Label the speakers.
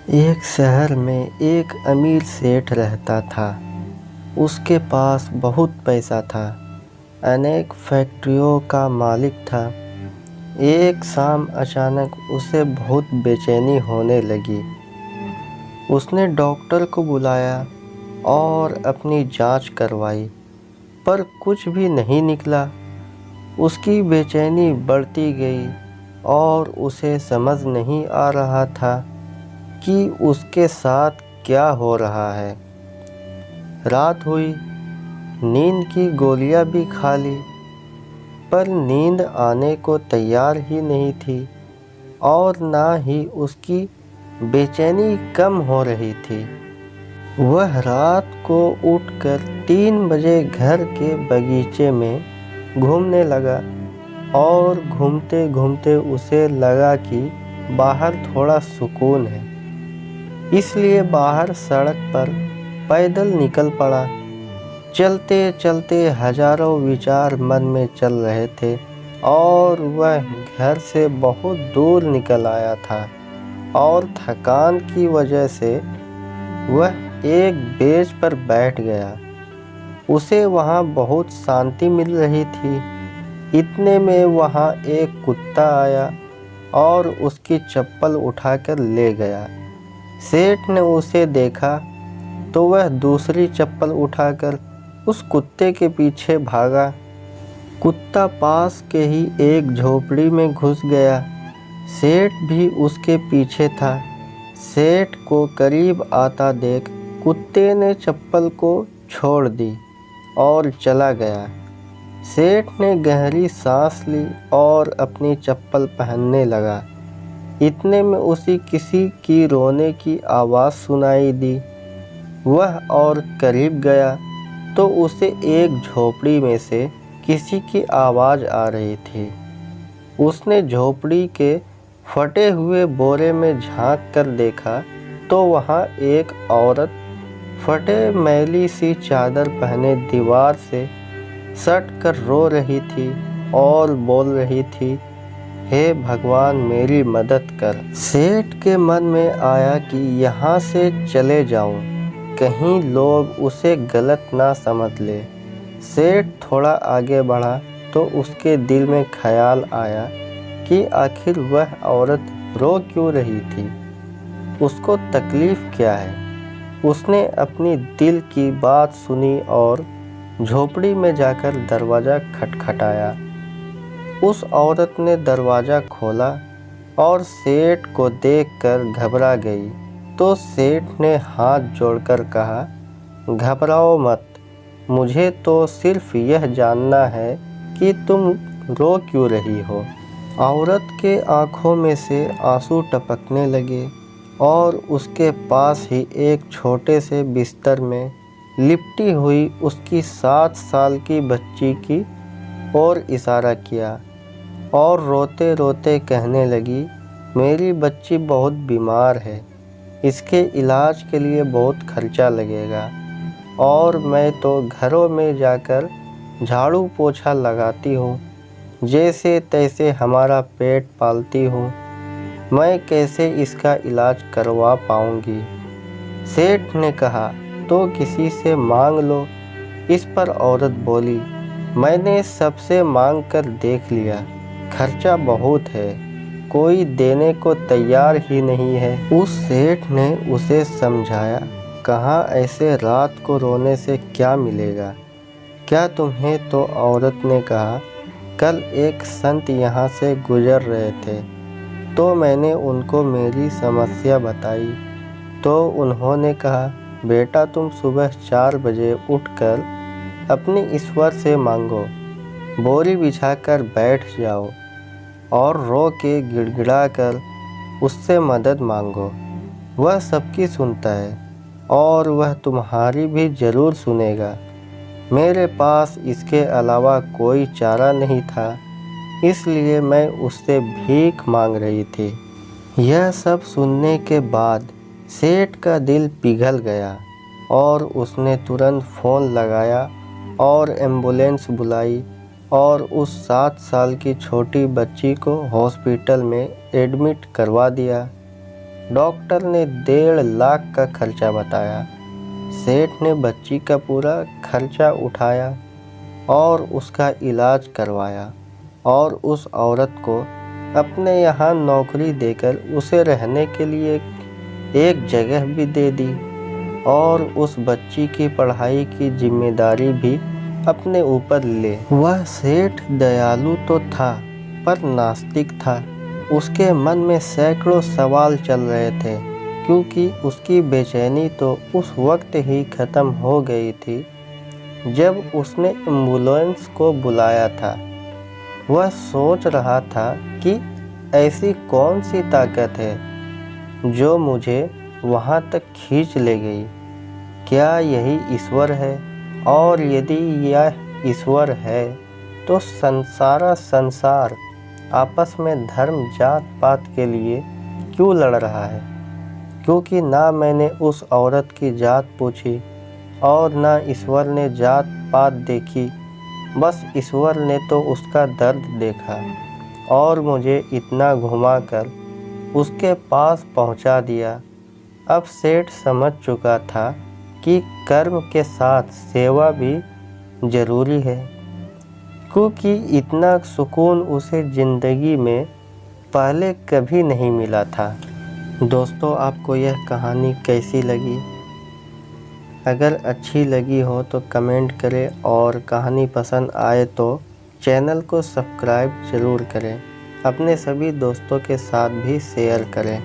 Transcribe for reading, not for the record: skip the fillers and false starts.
Speaker 1: एक शहर में एक अमीर सेठ रहता था। उसके पास बहुत पैसा था, अनेक फैक्ट्रियों का मालिक था। एक शाम अचानक उसे बहुत बेचैनी होने लगी। उसने डॉक्टर को बुलाया और अपनी जांच करवाई, पर कुछ भी नहीं निकला। उसकी बेचैनी बढ़ती गई और उसे समझ नहीं आ रहा था कि उसके साथ क्या हो रहा है। रात हुई, नींद की गोलियां भी खा ली, पर नींद आने को तैयार ही नहीं थी और ना ही उसकी बेचैनी कम हो रही थी। वह रात को उठकर 3 बजे घर के बगीचे में घूमने लगा और घूमते घूमते उसे लगा कि बाहर थोड़ा सुकून है, इसलिए बाहर सड़क पर पैदल निकल पड़ा। चलते चलते हजारों विचार मन में चल रहे थे और वह घर से बहुत दूर निकल आया था और थकान की वजह से वह एक बेंच पर बैठ गया। उसे वहाँ बहुत शांति मिल रही थी। इतने में वहाँ एक कुत्ता आया और उसकी चप्पल उठाकर ले गया। सेठ ने उसे देखा तो वह दूसरी चप्पल उठाकर उस कुत्ते के पीछे भागा। कुत्ता पास के ही एक झोपड़ी में घुस गया। सेठ भी उसके पीछे था। सेठ को करीब आता देख कुत्ते ने चप्पल को छोड़ दी और चला गया। सेठ ने गहरी सांस ली और अपनी चप्पल पहनने लगा। इतने में उसे किसी की रोने की आवाज़ सुनाई दी। वह और करीब गया तो उसे एक झोपड़ी में से किसी की आवाज़ आ रही थी। उसने झोपड़ी के फटे हुए बोरे में झांक कर देखा तो वहाँ एक औरत फटे मैली सी चादर पहने दीवार से सट कर रो रही थी और बोल रही थी, हे भगवान मेरी मदद कर। सेठ के मन में आया कि यहाँ से चले जाऊँ, कहीं लोग उसे गलत ना समझ ले। सेठ थोड़ा आगे बढ़ा तो उसके दिल में ख्याल आया कि आखिर वह औरत रो क्यों रही थी, उसको तकलीफ़ क्या है। उसने अपनी दिल की बात सुनी और झोपड़ी में जाकर दरवाज़ा खटखटाया। उस औरत ने दरवाज़ा खोला और सेठ को देखकर घबरा गई तो सेठ ने हाथ जोड़कर कहा, घबराओ मत, मुझे तो सिर्फ यह जानना है कि तुम रो क्यों रही हो। औरत के आँखों में से आंसू टपकने लगे और उसके पास ही एक छोटे से बिस्तर में लिपटी हुई उसकी 7 साल की बच्ची की ओर इशारा किया और रोते रोते कहने लगी, मेरी बच्ची बहुत बीमार है, इसके इलाज के लिए बहुत खर्चा लगेगा और मैं तो घरों में जाकर झाड़ू पोछा लगाती हूँ, जैसे तैसे हमारा पेट पालती हूँ, मैं कैसे इसका इलाज करवा पाऊँगी। सेठ ने कहा, तो किसी से मांग लो। इस पर औरत बोली, मैंने सबसे मांग कर देख लिया, खर्चा बहुत है, कोई देने को तैयार ही नहीं है। उस सेठ ने उसे समझाया, कहाँ ऐसे रात को रोने से क्या मिलेगा, क्या तुम्हें। तो औरत ने कहा, कल एक संत यहाँ से गुजर रहे थे तो मैंने उनको मेरी समस्या बताई तो उन्होंने कहा, बेटा तुम सुबह 4 बजे उठकर अपने ईश्वर से मांगो, बोरी बिछाकर बैठ जाओ और रो के गिड़गिड़ा कर उससे मदद मांगो। वह सबकी सुनता है और वह तुम्हारी भी ज़रूर सुनेगा। मेरे पास इसके अलावा कोई चारा नहीं था, इसलिए मैं उससे भीख मांग रही थी। यह सब सुनने के बाद सेठ का दिल पिघल गया और उसने तुरंत फ़ोन लगाया और एम्बुलेंस बुलाई और उस 7 साल की छोटी बच्ची को हॉस्पिटल में एडमिट करवा दिया। डॉक्टर ने 1.5 लाख का खर्चा बताया। सेठ ने बच्ची का पूरा खर्चा उठाया और उसका इलाज करवाया और उस औरत को अपने यहाँ नौकरी देकर उसे रहने के लिए एक जगह भी दे दी और उस बच्ची की पढ़ाई की जिम्मेदारी भी अपने ऊपर ले। वह सेठ दयालु तो था पर नास्तिक था। उसके मन में सैकड़ों सवाल चल रहे थे, क्योंकि उसकी बेचैनी तो उस वक्त ही ख़त्म हो गई थी जब उसने एम्बुलेंस को बुलाया था। वह सोच रहा था कि ऐसी कौन सी ताकत है जो मुझे वहाँ तक खींच ले गई। क्या यही ईश्वर है? और यदि यह ईश्वर है तो सारा संसार आपस में धर्म जात पात के लिए क्यों लड़ रहा है? क्योंकि ना मैंने उस औरत की जात पूछी और ना ईश्वर ने जात पात देखी। बस ईश्वर ने तो उसका दर्द देखा और मुझे इतना घुमाकर उसके पास पहुंचा दिया। अब सेठ समझ चुका था कि कर्म के साथ सेवा भी ज़रूरी है, क्योंकि इतना सुकून उसे ज़िंदगी में पहले कभी नहीं मिला था। दोस्तों, आपको यह कहानी कैसी लगी? अगर अच्छी लगी हो तो कमेंट करें और कहानी पसंद आए तो चैनल को सब्सक्राइब ज़रूर करें। अपने सभी दोस्तों के साथ भी शेयर करें।